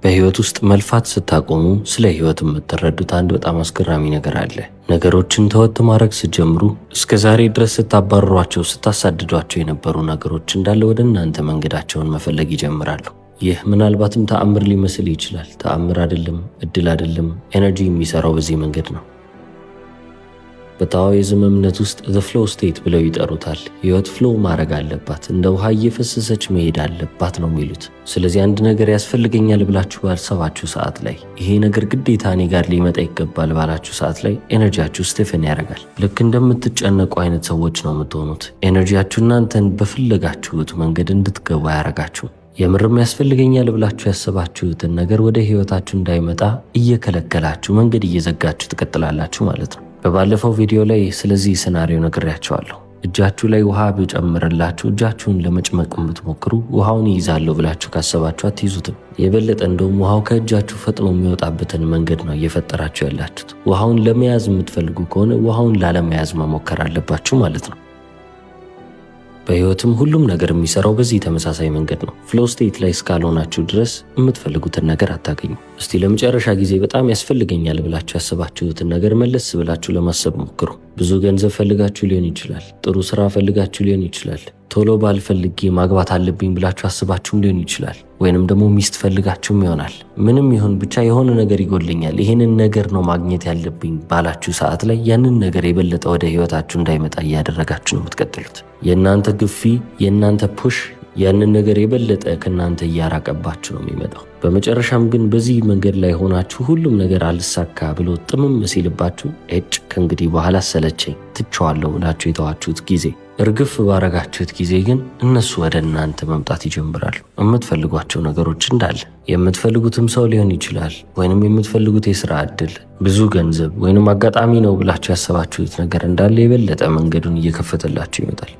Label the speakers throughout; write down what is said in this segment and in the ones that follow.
Speaker 1: በህይወት ውስጥ መልፋት ስታቆሙ ስለ ህይወት የምትረዱት አንድ በጣም አስገራሚ ነገር አለ። ነገሮችን ተወት ማድረግ ስትጀምሩ እስከ ዛሬ ድረስ ስታባረሯቸው፣ ስታሳድዷቸው የነበሩ ነገሮች እንዳለ ወደ እናንተ መንገዳቸውን መፈለግ ይጀምራሉ። ይህ ምናልባትም ተአምር ሊመስል ይችላል። ተአምር አይደለም፣ እድል አይደለም። ኤነርጂ የሚሰራው በዚህ መንገድ ነው። በታኦይዝም እምነት ውስጥ ዘ ፍሎው ስቴት ብለው ይጠሩታል። ህይወት ፍሎው ማድረግ አለባት፣ እንደ ውሃ እየፈሰሰች መሄድ አለባት ነው የሚሉት። ስለዚህ አንድ ነገር ያስፈልገኛል ብላችሁ ባሰባችሁ ሰዓት ላይ፣ ይሄ ነገር ግዴታ እኔ ጋር ሊመጣ ይገባል ባላችሁ ሰዓት ላይ ኤነርጂያችሁ ስቴፈን ያደርጋል። ልክ እንደምትጨነቁ አይነት ሰዎች ነው የምትሆኑት። ኤነርጂያችሁ እናንተን በፈለጋችሁት መንገድ እንድትገቡ አያረጋችሁ። የምርም ያስፈልገኛል ብላችሁ ያሰባችሁትን ነገር ወደ ህይወታችሁ እንዳይመጣ እየከለከላችሁ መንገድ እየዘጋችሁ ትቀጥላላችሁ ማለት ነው። በባለፈው ቪዲዮ ላይ ስለዚህ ሲናሪዮ ነግሬያቸዋለሁ። እጃችሁ ላይ ውሃ ቢጨምርላችሁ እጃችሁን ለመጭመቅ ብትሞክሩ ውሃውን ይይዛለሁ ብላችሁ ካሰባችሁ አትይዙትም። የበለጠ እንደውም ውሃው ከእጃችሁ ፈጥኖ የሚወጣበትን መንገድ ነው እየፈጠራችሁ ያላችሁት። ውሃውን ለመያዝ የምትፈልጉ ከሆነ ውሃውን ላለመያዝ መሞከር አለባችሁ ማለት ነው። በህይወትም ሁሉም ነገር የሚሰራው በዚህ ተመሳሳይ መንገድ ነው። ፍሎ ስቴት ላይ እስካልሆናችሁ ድረስ የምትፈልጉትን ነገር አታገኙ። እስቲ ለመጨረሻ ጊዜ በጣም ያስፈልገኛል ብላችሁ ያሰባችሁትን ነገር መለስ ብላችሁ ለማሰብ ሞክሩ። ብዙ ገንዘብ ፈልጋችሁ ሊሆን ይችላል። ጥሩ ስራ ፈልጋችሁ ሊሆን ይችላል። ቶሎ ባልፈልጌ ማግባት አለብኝ ብላችሁ አስባችሁም ሊሆን ይችላል። ወይንም ደግሞ ሚስት ፈልጋችሁም ይሆናል። ምንም ይሁን ብቻ የሆነ ነገር ይጎልኛል፣ ይሄንን ነገር ነው ማግኘት ያለብኝ ባላችሁ ሰዓት ላይ ያንን ነገር የበለጠ ወደ ህይወታችሁ እንዳይመጣ እያደረጋችሁ ነው የምትቀጥሉት። የእናንተ ግፊ፣ የእናንተ ፑሽ ያንን ነገር የበለጠ ከእናንተ እያራቀባችሁ ነው የሚመጣው። በመጨረሻም ግን በዚህ መንገድ ላይ ሆናችሁ ሁሉም ነገር አልሳካ ብሎ ጥምም ሲልባችሁ ከእንግዲህ በኋላ ሰለቸኝ ትቼዋለሁ ብላችሁ የተዋችሁት ጊዜ፣ እርግፍ ባረጋችሁት ጊዜ ግን እነሱ ወደ እናንተ መምጣት ይጀምራሉ። የምትፈልጓቸው ነገሮች እንዳለ የምትፈልጉትም ሰው ሊሆን ይችላል፣ ወይንም የምትፈልጉት የስራ እድል፣ ብዙ ገንዘብ ወይንም አጋጣሚ ነው ብላችሁ ያሰባችሁት ነገር እንዳለ የበለጠ መንገዱን እየከፈተላችሁ ይመጣል።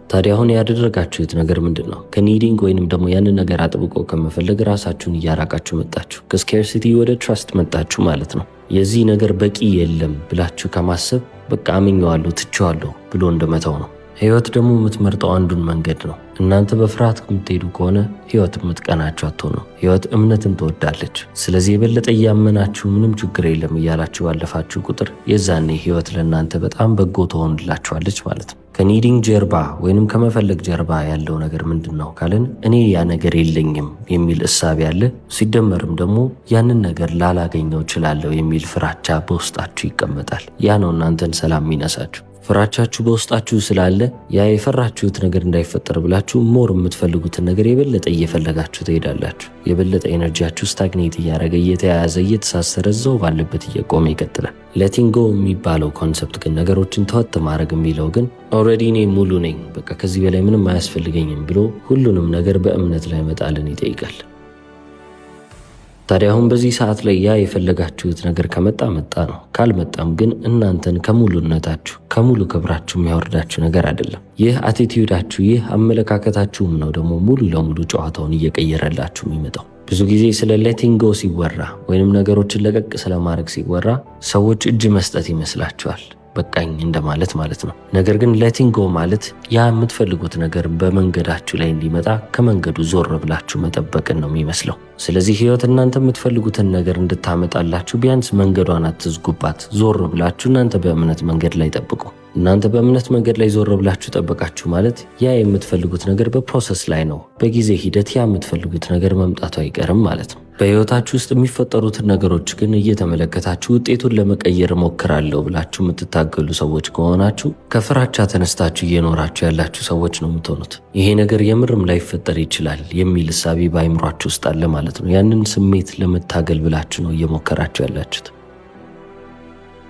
Speaker 1: ታዲያ አሁን ያደረጋችሁት ነገር ምንድን ነው? ከኒዲንግ ወይንም ደግሞ ያንን ነገር አጥብቆ ከመፈለግ ራሳችሁን እያራቃችሁ መጣችሁ። ከስኬርሲቲ ወደ ትራስት መጣችሁ ማለት ነው። የዚህ ነገር በቂ የለም ብላችሁ ከማሰብ በቃ አምኜዋለሁ ትቼዋለሁ ብሎ እንደመተው ነው። ህይወት ደግሞ የምትመርጠው አንዱን መንገድ ነው። እናንተ በፍርሃት የምትሄዱ ከሆነ ህይወት የምትቀናችሁ አትሆኑ። ህይወት እምነትን ትወዳለች። ስለዚህ የበለጠ እያመናችሁ ምንም ችግር የለም እያላችሁ ባለፋችሁ ቁጥር የዛኔ ህይወት ለእናንተ በጣም በጎ ትሆንላችኋለች ማለት ነው። ከኒዲንግ ጀርባ ወይንም ከመፈለግ ጀርባ ያለው ነገር ምንድን ነው ካልን እኔ ያ ነገር የለኝም የሚል እሳቤ ያለ፣ ሲደመርም ደግሞ ያንን ነገር ላላገኘው እችላለሁ የሚል ፍራቻ በውስጣችሁ ይቀመጣል። ያ ነው እናንተን ሰላም የሚነሳችሁ። ፍራቻችሁ በውስጣችሁ ስላለ ያ የፈራችሁት ነገር እንዳይፈጠር ብላችሁ ሞር የምትፈልጉትን ነገር የበለጠ እየፈለጋችሁ ትሄዳላችሁ። የበለጠ ኤነርጂያችሁ ስታግኔት እያደረገ እየተያያዘ እየተሳሰረ እዛው ባለበት እየቆመ ይቀጥላል። ሌቲንግ ጎ የሚባለው ኮንሰፕት ግን ነገሮችን ተወት ማድረግ የሚለው ግን ኦልሬዲ እኔ ሙሉ ነኝ፣ በቃ ከዚህ በላይ ምንም አያስፈልገኝም ብሎ ሁሉንም ነገር በእምነት ላይ መጣልን ይጠይቃል። ታዲያ አሁን በዚህ ሰዓት ላይ ያ የፈለጋችሁት ነገር ከመጣ መጣ ነው። ካልመጣም ግን እናንተን ከሙሉነታችሁ ከሙሉ ክብራችሁ የሚያወርዳችሁ ነገር አይደለም። ይህ አቲቲዩዳችሁ፣ ይህ አመለካከታችሁም ነው ደግሞ ሙሉ ለሙሉ ጨዋታውን እየቀየረላችሁ የሚመጣው። ብዙ ጊዜ ስለ ሌቲንግ ጎ ሲወራ ወይንም ነገሮችን ለቀቅ ስለማድረግ ሲወራ ሰዎች እጅ መስጠት ይመስላችኋል። በቃኝ እንደማለት ማለት ነው። ነገር ግን ሌቲንግ ጎ ማለት ያ የምትፈልጉት ነገር በመንገዳችሁ ላይ እንዲመጣ ከመንገዱ ዞር ብላችሁ መጠበቅን ነው የሚመስለው። ስለዚህ ህይወት እናንተ የምትፈልጉትን ነገር እንድታመጣላችሁ ቢያንስ መንገዷን አትዝጉባት። ዞር ብላችሁ እናንተ በእምነት መንገድ ላይ ጠብቁ። እናንተ በእምነት መንገድ ላይ ዞር ብላችሁ ጠበቃችሁ ማለት ያ የምትፈልጉት ነገር በፕሮሰስ ላይ ነው። በጊዜ ሂደት ያ የምትፈልጉት ነገር መምጣቱ አይቀርም ማለት ነው። በህይወታችሁ ውስጥ የሚፈጠሩትን ነገሮች ግን እየተመለከታችሁ ውጤቱን ለመቀየር እሞክራለሁ ብላችሁ የምትታገሉ ሰዎች ከሆናችሁ ከፍራቻ ተነስታችሁ እየኖራችሁ ያላችሁ ሰዎች ነው የምትሆኑት። ይሄ ነገር የምርም ላይፈጠር ይችላል የሚል እሳቤ በአይምሯችሁ ውስጥ አለ ማለት ነው። ያንን ስሜት ለመታገል ብላችሁ ነው እየሞከራችሁ ያላችሁት።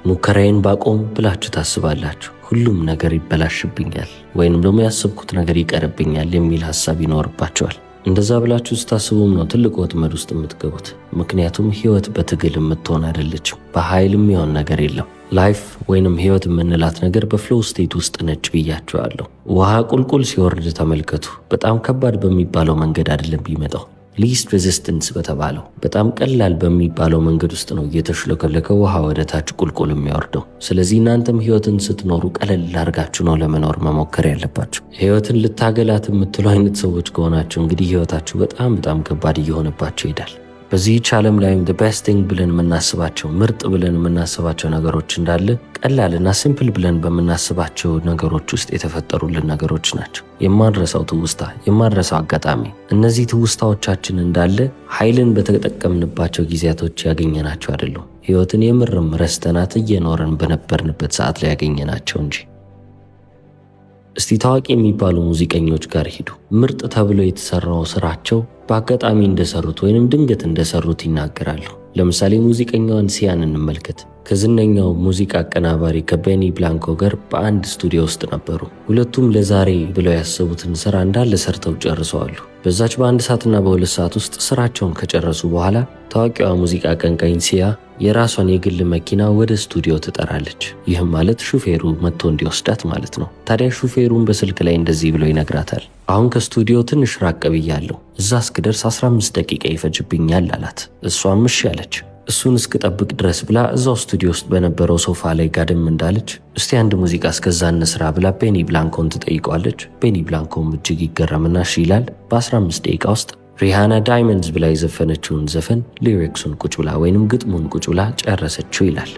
Speaker 1: ሙከራዬን ባቆም ብላችሁ ታስባላችሁ። ሁሉም ነገር ይበላሽብኛል ወይንም ደግሞ ያሰብኩት ነገር ይቀርብኛል የሚል ሀሳብ ይኖርባቸዋል። እንደዛ ብላችሁ ስታስቡም ነው ትልቅ ወጥመድ ውስጥ የምትገቡት። ምክንያቱም ህይወት በትግል የምትሆን አይደለችም። በኃይልም የሆን ነገር የለም። ላይፍ ወይንም ህይወት የምንላት ነገር በፍሎው ስቴት ውስጥ ነች ብያችኋለሁ። ውሃ ቁልቁል ሲወርድ ተመልከቱ። በጣም ከባድ በሚባለው መንገድ አይደለም ቢመጣው። ሊስት ሬዚስተንስ በተባለው በጣም ቀላል በሚባለው መንገድ ውስጥ ነው እየተሽለከለከ ውሃ ወደ ታች ቁልቁል የሚያወርደው። ስለዚህ እናንተም ህይወትን ስትኖሩ ቀለል አድርጋችሁ ነው ለመኖር መሞከር ያለባችሁ። ህይወትን ልታገላት የምትሉ አይነት ሰዎች ከሆናችሁ እንግዲህ ህይወታችሁ በጣም ከባድ እየሆነባችሁ ይሄዳል። በዚህች ዓለም ላይም the best thing ብለን የምናስባቸው ምርጥ ብለን የምናስባቸው ነገሮች እንዳለ ቀላልና ሲምፕል ብለን በምናስባቸው ነገሮች ውስጥ የተፈጠሩልን ነገሮች ናቸው። የማንረሳው ትውስታ፣ የማንረሳው አጋጣሚ፣ እነዚህ ትውስታዎቻችን እንዳለ ኃይልን በተጠቀምንባቸው ጊዜያቶች ያገኘናቸው አይደሉም። ህይወትን የምርም ረስተናት እየኖረን በነበርንበት ሰዓት ላይ ያገኘናቸው እንጂ። እስቲ ታዋቂ የሚባሉ ሙዚቀኞች ጋር ሂዱ። ምርጥ ተብሎ የተሰራው ስራቸው በአጋጣሚ እንደሰሩት ወይንም ድንገት እንደሰሩት ይናገራሉ። ለምሳሌ ሙዚቀኛዋን ሲያን እንመልከት። ከዝነኛው ሙዚቃ አቀናባሪ ከቤኒ ብላንኮ ጋር በአንድ ስቱዲዮ ውስጥ ነበሩ። ሁለቱም ለዛሬ ብለው ያሰቡትን ስራ እንዳለ ሰርተው ጨርሰዋሉ። በዛች በአንድ ሰዓትና በሁለት ሰዓት ውስጥ ስራቸውን ከጨረሱ በኋላ ታዋቂዋ ሙዚቃ አቀንቃኝ ሲያ የራሷን የግል መኪና ወደ ስቱዲዮ ትጠራለች። ይህም ማለት ሹፌሩ መጥቶ እንዲወስዳት ማለት ነው። ታዲያ ሹፌሩን በስልክ ላይ እንደዚህ ብሎ ይነግራታል። አሁን ከስቱዲዮ ትንሽ ራቅ ብያለሁ፣ እዛ እስክደርስ 15 ደቂቃ ይፈጅብኛል አላት። እሷም እሺ አለች። እሱን እስክጠብቅ ድረስ ብላ እዛው ስቱዲዮ ውስጥ በነበረው ሶፋ ላይ ጋደም እንዳለች እስቲ አንድ ሙዚቃ እስከዛ እንስራ ብላ ቤኒ ብላንኮን ትጠይቀዋለች። ቤኒ ብላንኮም እጅግ ይገረምና እሺ ይላል። በ15 ደቂቃ ውስጥ ሪሃና ዳይመንድስ ብላ የዘፈነችውን ዘፈን ሊሪክሱን ቁጭ ብላ ወይንም ግጥሙን ቁጭ ብላ ጨረሰችው ይላል።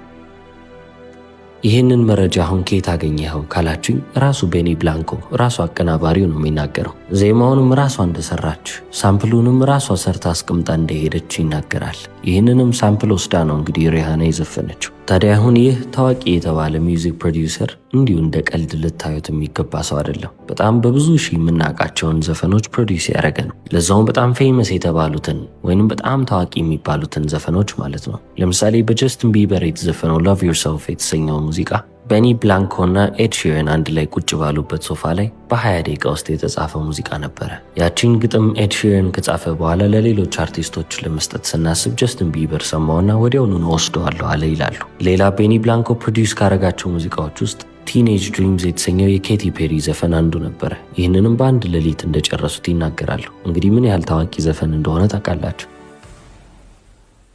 Speaker 1: ይህንን መረጃ አሁን ከየት አገኘኸው ካላችሁኝ ራሱ ቤኒ ብላንኮ ራሱ አቀናባሪው ነው የሚናገረው። ዜማውንም ራሷ እንደሰራች ሳምፕሉንም ራሷ ሰርታ አስቀምጣ እንደሄደች ይናገራል። ይህንንም ሳምፕል ወስዳ ነው እንግዲህ ሪሃና የዘፈነችው። ታዲያ አሁን ይህ ታዋቂ የተባለ ሚውዚክ ፕሮዲውሰር እንዲሁ እንደ ቀልድ ልታዩት የሚገባ ሰው አይደለም። በጣም በብዙ ሺህ የምናውቃቸውን ዘፈኖች ፕሮዲውስ ያደረገ ነው። ለዛውም በጣም ፌመስ የተባሉትን ወይንም በጣም ታዋቂ የሚባሉትን ዘፈኖች ማለት ነው። ለምሳሌ በጀስትን ቢበር የተዘፈነው ሎቭ ዮርሰልፍ የተሰኘው ሙዚቃ ቤኒ ብላንኮ እና ኤድ ሺረን አንድ ላይ ቁጭ ባሉበት ሶፋ ላይ በ20 ደቂቃ ውስጥ የተጻፈ ሙዚቃ ነበረ። ያቺን ግጥም ኤድ ሺረን ከጻፈ በኋላ ለሌሎች አርቲስቶች ለመስጠት ስናስብ ጀስትን ቢበር ሰማውና ወዲያውኑ ወስደዋለሁ አለ ይላሉ። ሌላ ቤኒ ብላንኮ ፕሮዲውስ ካረጋቸው ሙዚቃዎች ውስጥ ቲኔጅ ድሪምስ የተሰኘው የኬቲ ፔሪ ዘፈን አንዱ ነበረ። ይህንንም በአንድ ሌሊት እንደጨረሱት ይናገራሉ። እንግዲህ ምን ያህል ታዋቂ ዘፈን እንደሆነ ታውቃላችሁ።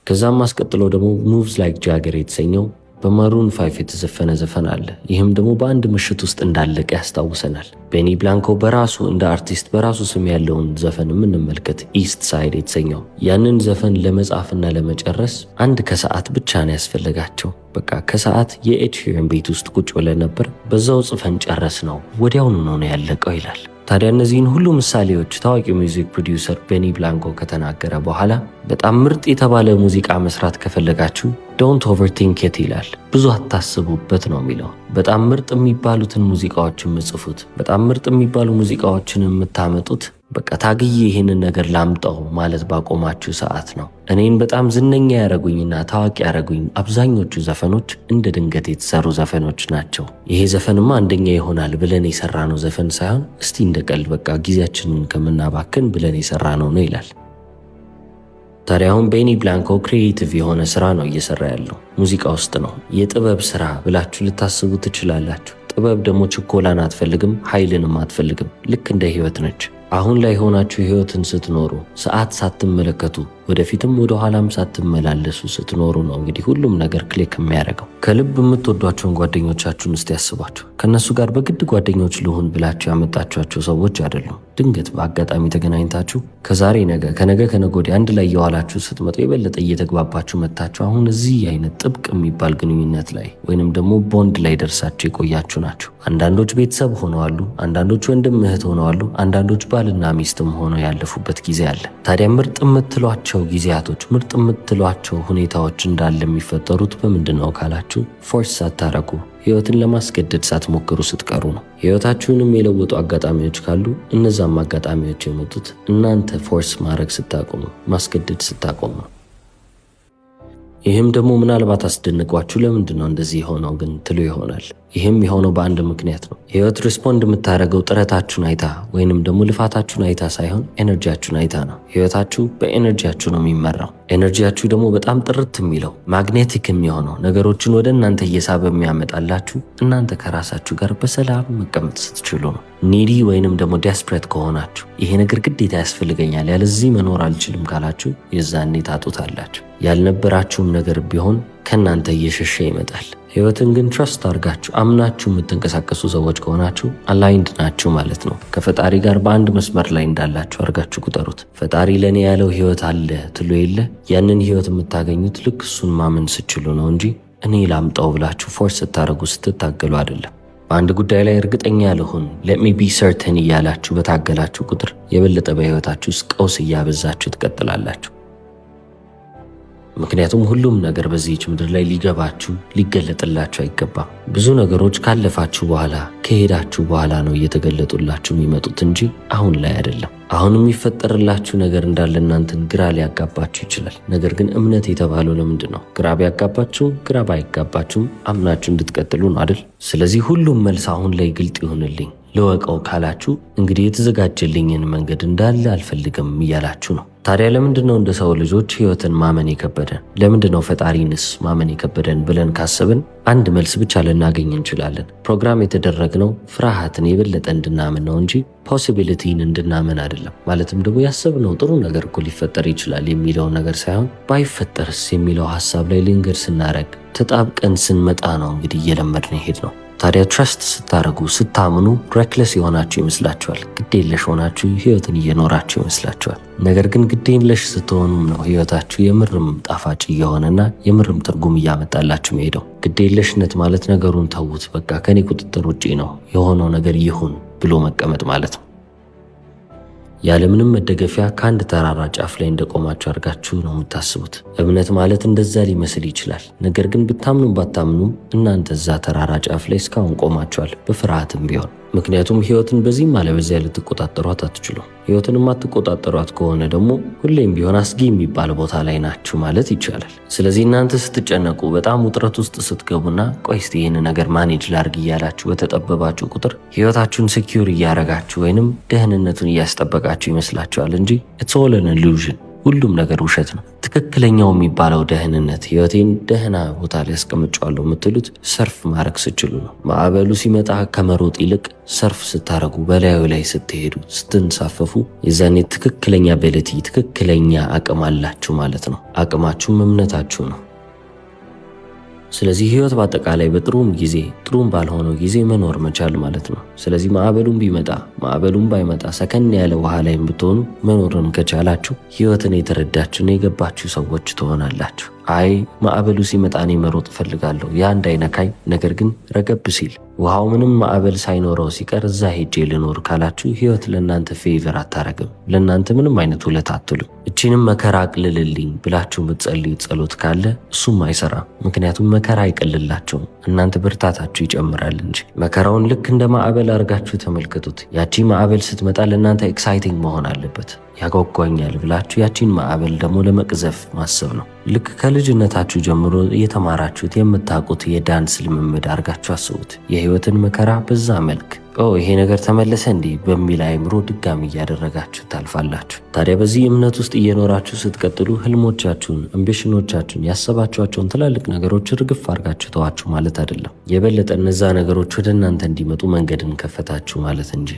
Speaker 1: ከዛም አስቀጥሎ ደግሞ ሙቭስ ላይክ ጃገር የተሰኘው በማሩን 5 የተዘፈነ ዘፈን አለ። ይህም ደግሞ በአንድ ምሽት ውስጥ እንዳለቀ ያስታውሰናል። ቤኒ ብላንኮ በራሱ እንደ አርቲስት በራሱ ስም ያለውን ዘፈን የምንመልከት ኢስት ሳይድ የተሰኘው ያንን ዘፈን ለመጻፍና ለመጨረስ አንድ ከሰዓት ብቻ ነው ያስፈልጋቸው። በቃ ከሰዓት የኤድ ሺረን ቤት ውስጥ ቁጭ ብለን ነበር፣ በዛው ጽፈን ጨረስ ነው፣ ወዲያውኑ ነው ያለቀው ይላል። ታዲያ እነዚህን ሁሉ ምሳሌዎች ታዋቂ ሚውዚክ ፕሮዲውሰር ቤኒ ብላንኮ ከተናገረ በኋላ በጣም ምርጥ የተባለ ሙዚቃ መስራት ከፈለጋችሁ ዶንት ኦቨርቲንክ ኢት ይላል። ብዙ አታስቡበት ነው የሚለው። በጣም ምርጥ የሚባሉትን ሙዚቃዎችን የምጽፉት፣ በጣም ምርጥ የሚባሉ ሙዚቃዎችን የምታመጡት በቃ ታግዬ ይህንን ነገር ላምጣው ማለት ባቆማችሁ ሰዓት ነው። እኔን በጣም ዝነኛ ያረጉኝና ታዋቂ ያረጉኝ አብዛኞቹ ዘፈኖች እንደ ድንገት የተሰሩ ዘፈኖች ናቸው። ይሄ ዘፈንማ አንደኛ ይሆናል ብለን የሰራነው ዘፈን ሳይሆን እስቲ እንደ ቀልድ በቃ ጊዜያችንን ከምናባክን ብለን የሰራነው ነው ይላል። ታዲያ አሁን ቤኒ ብላንኮ ክሪኤቲቭ የሆነ ስራ ነው እየሰራ ያለው፣ ሙዚቃ ውስጥ ነው። የጥበብ ስራ ብላችሁ ልታስቡ ትችላላችሁ። ጥበብ ደግሞ ችኮላን አትፈልግም፣ ኃይልንም አትፈልግም። ልክ እንደ ህይወት ነች። አሁን ላይ ሆናችሁ ህይወትን ስትኖሩ ሰዓት ሳትመለከቱ ወደፊትም ወደ ኋላም ሳትመላለሱ ስትኖሩ ነው እንግዲህ ሁሉም ነገር ክሊክ የሚያደርገው። ከልብ የምትወዷቸውን ጓደኞቻችሁን እስቲ ያስቧቸው። ከነሱ ጋር በግድ ጓደኞች ልሁን ብላችሁ ያመጣችኋቸው ሰዎች አይደሉም። ድንገት በአጋጣሚ ተገናኝታችሁ ከዛሬ ነገ ከነገ ከነገ ወዲያ አንድ ላይ የዋላችሁ ስትመጡ የበለጠ እየተግባባችሁ መጥታችሁ አሁን እዚህ አይነት ጥብቅ የሚባል ግንኙነት ላይ ወይንም ደግሞ ቦንድ ላይ ደርሳችሁ የቆያችሁ ናቸው። አንዳንዶች ቤተሰብ ሆነዋሉ፣ አንዳንዶች ወንድም እህት ሆነዋሉ፣ አንዳንዶች ባልና ሚስትም ሆነው ያለፉበት ጊዜ አለ። ታዲያ ምርጥ የምትሏቸው ጊዜያቶች ምርጥ የምትሏቸው ሁኔታዎች እንዳለ የሚፈጠሩት በምንድን ነው ካላችሁ ፎርስ ሳታረጉ ህይወትን ለማስገደድ ሳትሞክሩ ስትቀሩ ነው። ህይወታችሁንም የለወጡ አጋጣሚዎች ካሉ እነዛም አጋጣሚዎች የመጡት እናንተ ፎርስ ማድረግ ስታቆሙ፣ ማስገደድ ስታቆሙ ነው። ይህም ደግሞ ምናልባት አስደንቋችሁ ለምንድን ነው እንደዚህ የሆነው ግን ትሉ ይሆናል። ይህም የሆነው በአንድ ምክንያት ነው። ህይወት ሪስፖንድ የምታደርገው ጥረታችሁን አይታ ወይንም ደግሞ ልፋታችሁን አይታ ሳይሆን ኤነርጂያችሁን አይታ ነው። ህይወታችሁ በኤነርጂያችሁ ነው የሚመራው። ኤነርጂያችሁ ደግሞ በጣም ጥርት የሚለው ማግኔቲክ የሚሆነው ነገሮችን ወደ እናንተ እየሳበ የሚያመጣላችሁ እናንተ ከራሳችሁ ጋር በሰላም መቀመጥ ስትችሉ ነው። ኒዲ ወይንም ደግሞ ዴስፕሬት ከሆናችሁ ይሄ ነገር ግዴታ ያስፈልገኛል ያለዚህ መኖር አልችልም ካላችሁ የዛኔ ታጡታላችሁ። ያልነበራችሁም ነገር ቢሆን ከእናንተ እየሸሸ ይመጣል። ህይወትን ግን ትረስት አድርጋችሁ አምናችሁ የምትንቀሳቀሱ ሰዎች ከሆናችሁ አላይንድ ናችሁ ማለት ነው። ከፈጣሪ ጋር በአንድ መስመር ላይ እንዳላችሁ አድርጋችሁ ቁጠሩት። ፈጣሪ ለእኔ ያለው ህይወት አለ ትሉ የለ ያንን ህይወት የምታገኙት ልክ እሱን ማመን ስችሉ ነው እንጂ እኔ ላምጣው ብላችሁ ፎርስ ስታደርጉ ስትታገሉ አይደለም። በአንድ ጉዳይ ላይ እርግጠኛ ልሁን ሌት ሚ ቢ ሰርተን እያላችሁ በታገላችሁ ቁጥር የበለጠ በህይወታችሁ ውስጥ ቀውስ እያበዛችሁ ትቀጥላላችሁ። ምክንያቱም ሁሉም ነገር በዚህች ምድር ላይ ሊገባችሁ ሊገለጥላችሁ አይገባም። ብዙ ነገሮች ካለፋችሁ በኋላ ከሄዳችሁ በኋላ ነው እየተገለጡላችሁ የሚመጡት እንጂ አሁን ላይ አይደለም። አሁን የሚፈጠርላችሁ ነገር እንዳለ እናንተን ግራ ሊያጋባችሁ ይችላል። ነገር ግን እምነት የተባለው ለምንድን ነው? ግራ ቢያጋባችሁም ግራ ባይጋባችሁም አምናችሁ እንድትቀጥሉ ነው አይደል? ስለዚህ ሁሉም መልስ አሁን ላይ ግልጥ ይሆንልኝ ልወቀው ካላችሁ እንግዲህ የተዘጋጀልኝን መንገድ እንዳለ አልፈልግም እያላችሁ ነው። ታዲያ ለምንድን ነው እንደ ሰው ልጆች ህይወትን ማመን የከበደን? ለምንድን ነው ፈጣሪንስ ማመን የከበደን ብለን ካሰብን አንድ መልስ ብቻ ልናገኝ እንችላለን። ፕሮግራም የተደረግነው ፍርሃትን የበለጠ እንድናምን ነው እንጂ ፖሲቢሊቲን እንድናምን አይደለም። ማለትም ደግሞ ያሰብነው ጥሩ ነገር እኮ ሊፈጠር ይችላል የሚለው ነገር ሳይሆን ባይፈጠርስ የሚለው ሀሳብ ላይ ልንገድ ስናረግ ተጣብቀን ስንመጣ ነው እንግዲህ እየለመድን ሄድ ነው። ታዲያ ትረስት ስታደርጉ ስታምኑ ሬክለስ የሆናችሁ ይመስላችኋል። ግዴለሽ ሆናችሁ ህይወትን እየኖራችሁ ይመስላችኋል። ነገር ግን ግዴለሽ ስትሆኑም ነው ህይወታችሁ የምርም ጣፋጭ እየሆነና የምርም ትርጉም እያመጣላችሁ መሄደው። ግዴለሽነት ማለት ነገሩን ተዉት፣ በቃ ከኔ ቁጥጥር ውጪ ነው የሆነው ነገር ይሁን ብሎ መቀመጥ ማለት ነው። ያለምንም መደገፊያ ከአንድ ተራራ ጫፍ ላይ እንደቆማችሁ አድርጋችሁ ነው የምታስቡት። እምነት ማለት እንደዛ ሊመስል ይችላል። ነገር ግን ብታምኑም ባታምኑም እናንተ እዛ ተራራ ጫፍ ላይ እስካሁን ቆማችኋል፣ በፍርሃትም ቢሆን። ምክንያቱም ህይወትን በዚህም አለበዚያ ልትቆጣጠሯት አትችሉም። ህይወትን የማትቆጣጠሯት ከሆነ ደግሞ ሁሌም ቢሆን አስጊ የሚባል ቦታ ላይ ናችሁ ማለት ይቻላል። ስለዚህ እናንተ ስትጨነቁ፣ በጣም ውጥረት ውስጥ ስትገቡና ቆይ እስቲ ይህን ነገር ማኔጅ ላርግ እያላችሁ በተጠበባችሁ ቁጥር ህይወታችሁን ሴኪዩር እያረጋችሁ ወይንም ደህንነቱን እያስጠበቃችሁ ይመስላችኋል እንጂ ኢትስ ኦል አን ኢሉዥን። ሁሉም ነገር ውሸት ነው። ትክክለኛው የሚባለው ደህንነት ህይወቴን ደህና ቦታ ላይ ያስቀምጫለሁ የምትሉት ሰርፍ ማድረግ ስችሉ ነው። ማዕበሉ ሲመጣ ከመሮጥ ይልቅ ሰርፍ ስታረጉ፣ በላዩ ላይ ስትሄዱ፣ ስትንሳፈፉ የዛኔ ትክክለኛ አቢሊቲ ትክክለኛ አቅም አላችሁ ማለት ነው። አቅማችሁም እምነታችሁ ነው። ስለዚህ ህይወት በአጠቃላይ በጥሩም ጊዜ ጥሩም ባልሆነው ጊዜ መኖር መቻል ማለት ነው። ስለዚህ ማዕበሉም ቢመጣ ማዕበሉም ባይመጣ ሰከን ያለ ውሃ ላይ ብትሆኑ መኖርን ከቻላችሁ ህይወትን የተረዳችሁና የገባችሁ ሰዎች ትሆናላችሁ። አይ ማዕበሉ ሲመጣ እኔ መሮጥ እፈልጋለሁ ያ እንዳይነካኝ፣ ነገር ግን ረገብ ሲል ውሃው ምንም ማዕበል ሳይኖረው ሲቀር እዛ ሄጄ ልኖር ካላችሁ ህይወት ለእናንተ ፌቨር አታረግም፣ ለእናንተ ምንም አይነት ውለት አትሉም። እቺንም መከራ አቅልልልኝ ብላችሁ የምትጸልዩት ጸሎት ካለ እሱም አይሰራም። ምክንያቱም መከራ አይቀልላቸውም፣ እናንተ ብርታታችሁ ይጨምራል እንጂ። መከራውን ልክ እንደ ማዕበል አድርጋችሁ ተመልከቱት። ያቺ ማዕበል ስትመጣ ለእናንተ ኤክሳይቲንግ መሆን አለበት። ያጓጓኛል ብላችሁ ያቺን ማዕበል ደግሞ ለመቅዘፍ ማሰብ ነው። ልክ ከልጅነታችሁ ጀምሮ እየተማራችሁት የምታውቁት የዳንስ ልምምድ አድርጋችሁ አስቡት። የህይወትን መከራ በዛ መልክ ይሄ ነገር ተመለሰ እንዲህ በሚል አይምሮ ድጋሚ እያደረጋችሁ ታልፋላችሁ። ታዲያ በዚህ እምነት ውስጥ እየኖራችሁ ስትቀጥሉ ህልሞቻችሁን፣ አምቢሽኖቻችሁን፣ ያሰባችኋቸውን ትላልቅ ነገሮች ርግፍ አድርጋችሁ ተዋችሁ ማለት አይደለም። የበለጠ እነዛ ነገሮች ወደ እናንተ እንዲመጡ መንገድን ከፈታችሁ ማለት እንጂ።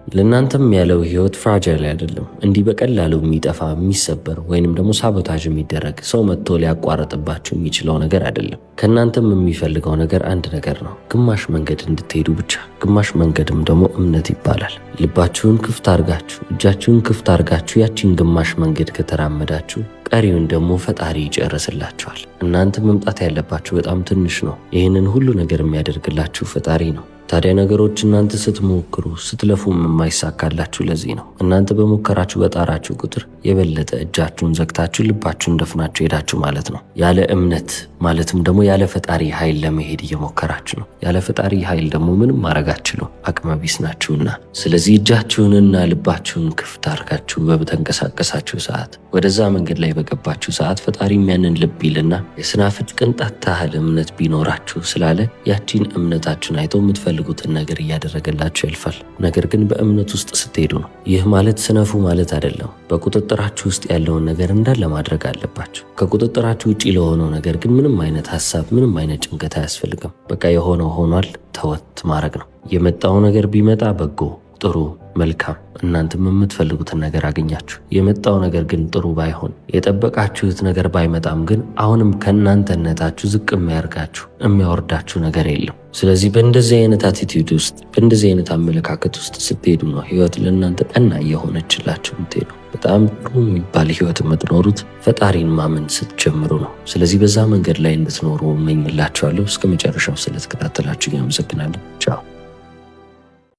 Speaker 1: ለእናንተም ያለው ህይወት ፍራጃይል አይደለም። እንዲህ በቀላሉ የሚጠፋ የሚሰበር ወይንም ደግሞ ሳቦታጅ የሚደረግ ሰው መጥቶ ሊያቋርጥባችሁ የሚችለው ነገር አይደለም። ከእናንተም የሚፈልገው ነገር አንድ ነገር ነው፣ ግማሽ መንገድ እንድትሄዱ ብቻ። ግማሽ መንገድም ደግሞ እምነት ይባላል። ልባችሁን ክፍት አርጋችሁ እጃችሁን ክፍት አርጋችሁ ያቺን ግማሽ መንገድ ከተራመዳችሁ ቀሪውን ደግሞ ፈጣሪ ይጨርስላችኋል። እናንተ መምጣት ያለባችሁ በጣም ትንሽ ነው። ይህንን ሁሉ ነገር የሚያደርግላችሁ ፈጣሪ ነው። ታዲያ ነገሮች እናንተ ስትሞክሩ ስትለፉም የማይሳካላችሁ ለዚህ ነው። እናንተ በሞከራችሁ በጣራችሁ ቁጥር የበለጠ እጃችሁን ዘግታችሁ ልባችሁን ደፍናችሁ ሄዳችሁ ማለት ነው። ያለ እምነት ማለትም ደግሞ ያለ ፈጣሪ ኃይል ለመሄድ እየሞከራችሁ ነው። ያለ ፈጣሪ ኃይል ደግሞ ምንም ማድረግ አትችሉም፣ አቅመ ቢስ ናችሁና። ስለዚህ እጃችሁንና ልባችሁን ክፍት አድርጋችሁ በተንቀሳቀሳችሁ ሰዓት፣ ወደዛ መንገድ ላይ በገባችሁ ሰዓት ፈጣሪም ያንን ልብ ይልና የስናፍጭ ቅንጣት ታህል እምነት ቢኖራችሁ ስላለ ያቺን እምነታችሁን አይቶ የምትፈልጉትን ነገር እያደረገላችሁ ያልፋል። ነገር ግን በእምነት ውስጥ ስትሄዱ ነው። ይህ ማለት ስነፉ ማለት አይደለም። በቁጥጥራችሁ ውስጥ ያለውን ነገር እንዳለ ማድረግ አለባችሁ። ከቁጥጥራችሁ ውጭ ለሆነው ነገር ግን ምንም አይነት ሀሳብ፣ ምንም አይነት ጭንቀት አያስፈልግም። በቃ የሆነው ሆኗል፣ ተወት ማድረግ ነው። የመጣው ነገር ቢመጣ በጎ፣ ጥሩ፣ መልካም፣ እናንተም የምትፈልጉትን ነገር አገኛችሁ። የመጣው ነገር ግን ጥሩ ባይሆን፣ የጠበቃችሁት ነገር ባይመጣም ግን አሁንም ከእናንተነታችሁ ዝቅ የሚያርጋችሁ የሚያወርዳችሁ ነገር የለም። ስለዚህ በእንደዚህ አይነት አቲቲዩድ ውስጥ በእንደዚህ አይነት አመለካከት ውስጥ ስትሄዱ ነው ህይወት ለእናንተ ቀና እየሆነችላችሁ የምትሄዱ። በጣም ጥሩ የሚባል ህይወት የምትኖሩት ፈጣሪን ማመን ስትጀምሩ ነው። ስለዚህ በዛ መንገድ ላይ እንድትኖሩ እመኝላችኋለሁ። እስከ መጨረሻው ስለተከታተላችሁ አመሰግናለሁ። ቻው።